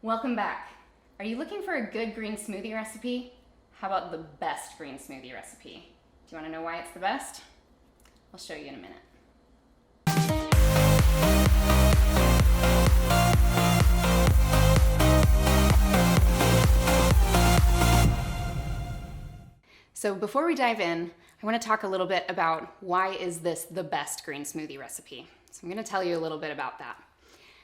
Welcome back. Are you looking for a good green smoothie recipe? How about the best green smoothie recipe? Do you want to know why it's the best? I'll show you in a minute. So before we dive in, I want to talk a little bit about why is this the best green smoothie recipe. So I'm going to tell you a little bit about that.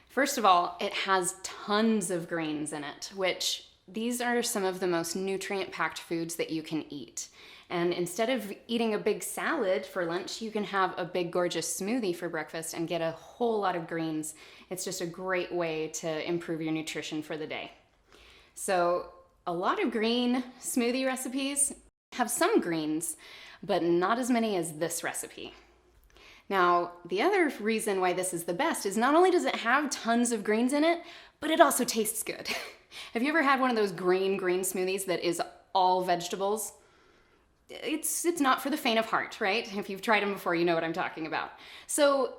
First of all, it has tons of greens in it, which these are some of the most nutrient-packed foods that you can eat. And instead of eating a big salad for lunch, you can have a big gorgeous smoothie for breakfast and get a whole lot of greens. It's just a great way to improve your nutrition for the day. So a lot of green smoothie recipes have some greens, but not as many as this recipe. Now, the other reason why this is the best is not only does it have tons of greens in it, but it also tastes good. Have you ever had one of those green smoothies that is all vegetables? It's not for the faint of heart, right? If you've tried them before, you know what I'm talking about. So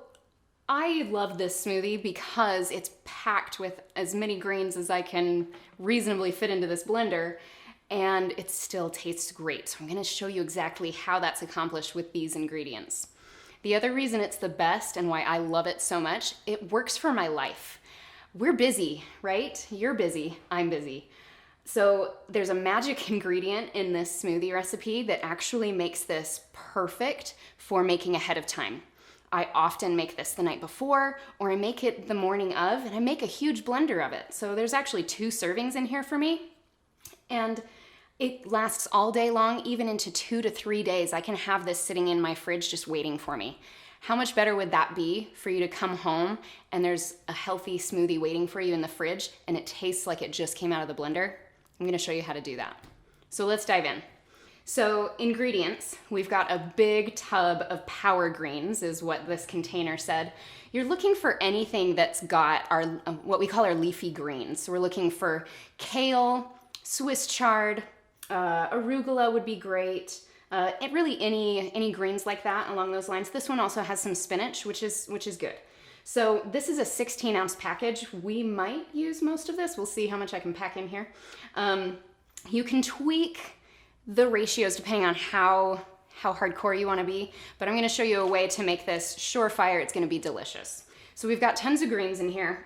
I love this smoothie because it's packed with as many greens as I can reasonably fit into this blender, and it still tastes great. So I'm gonna show you exactly how that's accomplished with these ingredients. The other reason it's the best and why I love it so much, it works for my life. We're busy, right? You're busy, I'm busy. So there's a magic ingredient in this smoothie recipe that actually makes this perfect for making ahead of time. I often make this the night before, or I make it the morning of, and I make a huge blender of it. So there's actually 2 servings in here for me. And it lasts all day long, even into 2 to 3 days. I can have this sitting in my fridge just waiting for me. How much better would that be for you to come home and there's a healthy smoothie waiting for you in the fridge and it tastes like it just came out of the blender? I'm gonna show you how to do that. So let's dive in. So ingredients, we've got a big tub of power greens is what this container said. You're looking for anything that's got our what we call our leafy greens. So we're looking for kale, Swiss chard, arugula would be great. Really any greens like that along those lines. This one also has some spinach, which is good. So this is a 16-ounce package. We might use most of this. We'll see how much I can pack in here. You can tweak the ratios depending on how hardcore you want to be, but I'm going to show you a way to make this surefire. It's going to be delicious. So we've got tons of greens in here,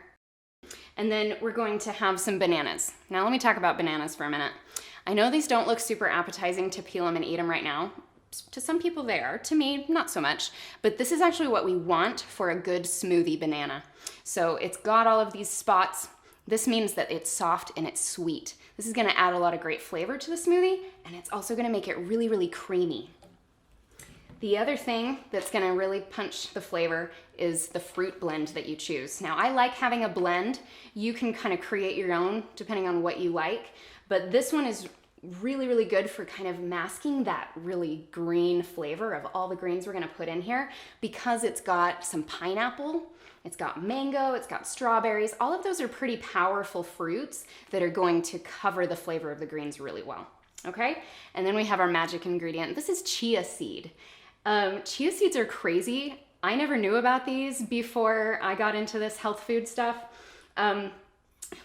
and then we're going to have some bananas. Now let me talk about bananas for a minute. I know these don't look super appetizing to peel them and eat them right now. To some people they are, to me, not so much, but this is actually what we want for a good smoothie banana. So it's got all of these spots. This means that it's soft and it's sweet. This is gonna add a lot of great flavor to the smoothie, and it's also gonna make it really, really creamy. The other thing that's gonna really punch the flavor is the fruit blend that you choose. Now, I like having a blend. You can kind of create your own depending on what you like, but this one is really, really good for kind of masking that really green flavor of all the greens we're gonna put in here because it's got some pineapple, it's got mango, it's got strawberries. All of those are pretty powerful fruits that are going to cover the flavor of the greens really well, okay? And then we have our magic ingredient. This is chia seed. Chia seeds are crazy. I never knew about these before I got into this health food stuff.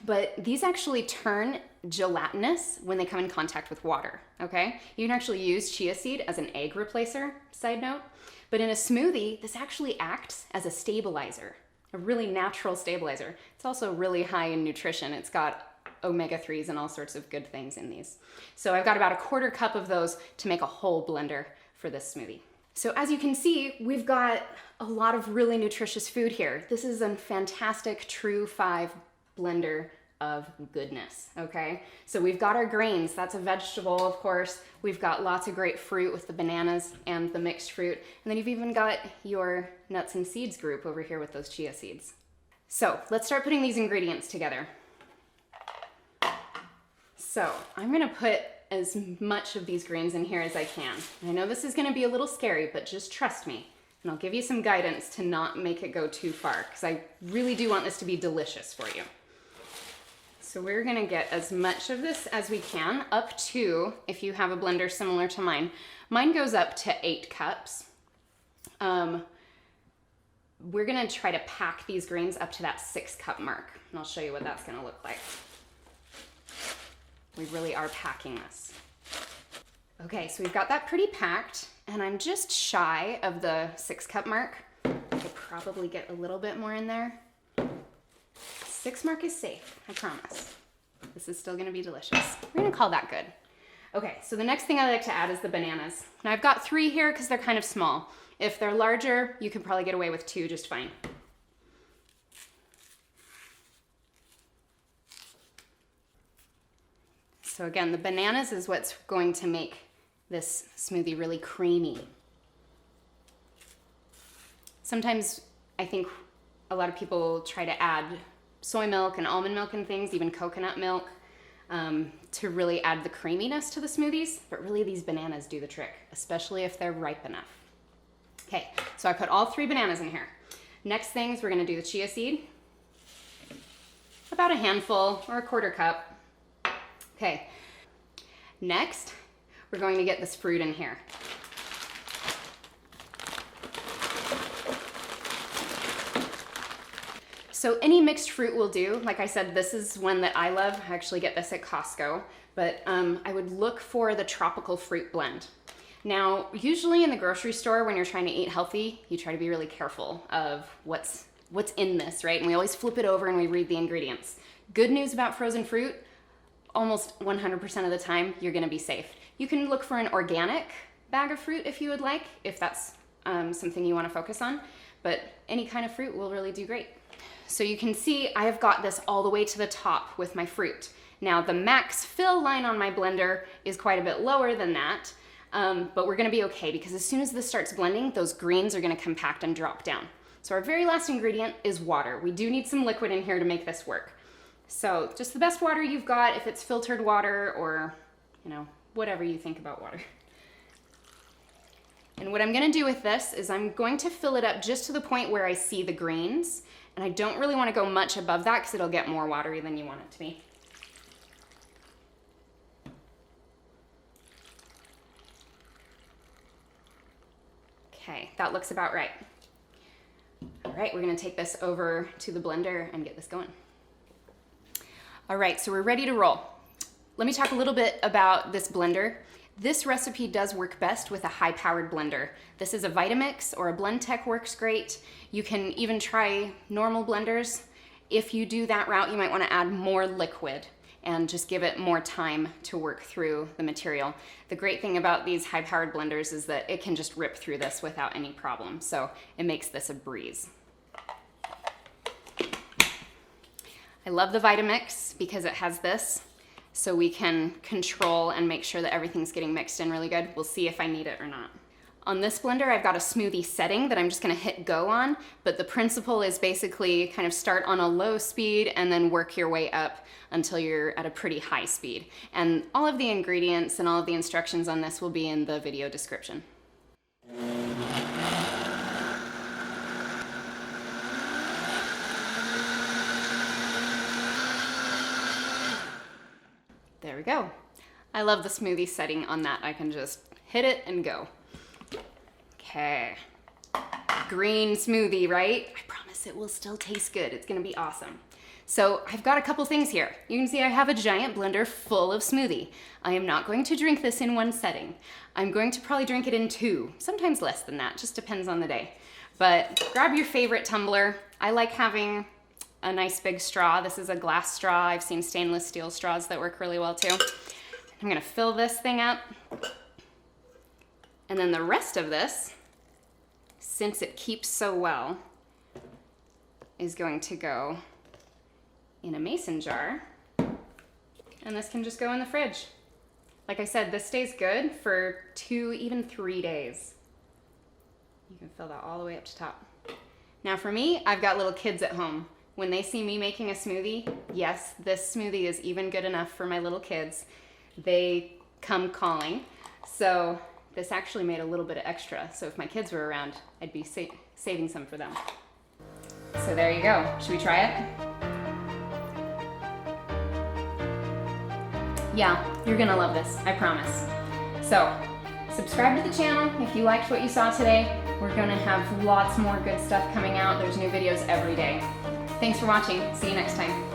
But these actually turn gelatinous when they come in contact with water, okay? You can actually use chia seed as an egg replacer, side note. But in a smoothie, this actually acts as a stabilizer, a really natural stabilizer. It's also really high in nutrition. It's got omega-3s and all sorts of good things in these. So I've got about a 1/4 cup of those to make a whole blender for this smoothie. So as you can see, we've got a lot of really nutritious food here. This is a fantastic True 5 blender of goodness, okay? So we've got our grains, that's a vegetable, of course. We've got lots of great fruit with the bananas and the mixed fruit. And then you've even got your nuts and seeds group over here with those chia seeds. So let's start putting these ingredients together. So I'm gonna put as much of these greens in here as I can. I know this is gonna be a little scary, but just trust me. And I'll give you some guidance to not make it go too far, because I really do want this to be delicious for you. So we're gonna get as much of this as we can, up to, if you have a blender similar to mine goes up to 8 cups. We're gonna try to pack these greens up to that 6 cup mark, and I'll show you what that's gonna look like. We really are packing this. Okay, so we've got that pretty packed, and I'm just shy of the 6-cup mark. I could probably get a little bit more in there. 6 mark is safe, I promise. This is still gonna be delicious. We're gonna call that good. Okay, so the next thing I like to add is the bananas. Now I've got 3 here because they're kind of small. If they're larger, you could probably get away with 2 just fine. So again, the bananas is what's going to make this smoothie really creamy. Sometimes I think a lot of people try to add soy milk and almond milk and things, even coconut milk, to really add the creaminess to the smoothies, but really these bananas do the trick, especially if they're ripe enough. Okay, so I put all 3 bananas in here. Next thing is we're gonna do the chia seed. About a handful or a 1/4 cup. Okay, next we're going to get this fruit in here. So any mixed fruit will do. Like I said, this is one that I love. I actually get this at Costco, but I would look for the tropical fruit blend. Now, usually in the grocery store, when you're trying to eat healthy, you try to be really careful of what's in this, right? And we always flip it over and we read the ingredients. Good news about frozen fruit, almost 100% of the time, you're gonna be safe. You can look for an organic bag of fruit if you would like, if that's something you wanna focus on, but any kind of fruit will really do great. So you can see I have got this all the way to the top with my fruit. Now the max fill line on my blender is quite a bit lower than that, but we're gonna be okay because as soon as this starts blending, those greens are gonna compact and drop down. So our very last ingredient is water. We do need some liquid in here to make this work. So just the best water you've got, if it's filtered water or, you know, whatever you think about water. And what I'm gonna do with this is I'm going to fill it up just to the point where I see the greens, and I don't really wanna go much above that because it'll get more watery than you want it to be. Okay, that looks about right. All right, we're gonna take this over to the blender and get this going. All right, so we're ready to roll. Let me talk a little bit about this blender. This recipe does work best with a high-powered blender. This is a Vitamix or a Blendtec works great. You can even try normal blenders. If you do that route, you might wanna add more liquid and just give it more time to work through the material. The great thing about these high-powered blenders is that it can just rip through this without any problem, so it makes this a breeze. I love the Vitamix because it has this, so we can control and make sure that everything's getting mixed in really good. We'll see if I need it or not. On this blender, I've got a smoothie setting that I'm just gonna hit go on, but the principle is basically kind of start on a low speed and then work your way up until you're at a pretty high speed. And all of the ingredients and all of the instructions on this will be in the video description. There we go. I love the smoothie setting on that. I can just hit it and go. Okay. Green smoothie, right? I promise it will still taste good. It's gonna be awesome. So I've got a couple things here. You can see I have a giant blender full of smoothie. I am not going to drink this in one setting. I'm going to probably drink it in 2, sometimes less than that, just depends on the day. But grab your favorite tumbler. I like having a nice big straw. This is a glass straw. I've seen stainless steel straws that work really well too. I'm gonna fill this thing up. And then the rest of this, since it keeps so well, is going to go in a mason jar. And this can just go in the fridge. Like I said, this stays good for 2, even 3 days. You can fill that all the way up to top. Now for me, I've got little kids at home. When they see me making a smoothie, yes, this smoothie is even good enough for my little kids. They come calling. So this actually made a little bit of extra. So if my kids were around, I'd be saving some for them. So there you go. Should we try it? Yeah, you're gonna love this, I promise. So subscribe to the channel if you liked what you saw today. We're gonna have lots more good stuff coming out. There's new videos every day. Thanks for watching. See you next time.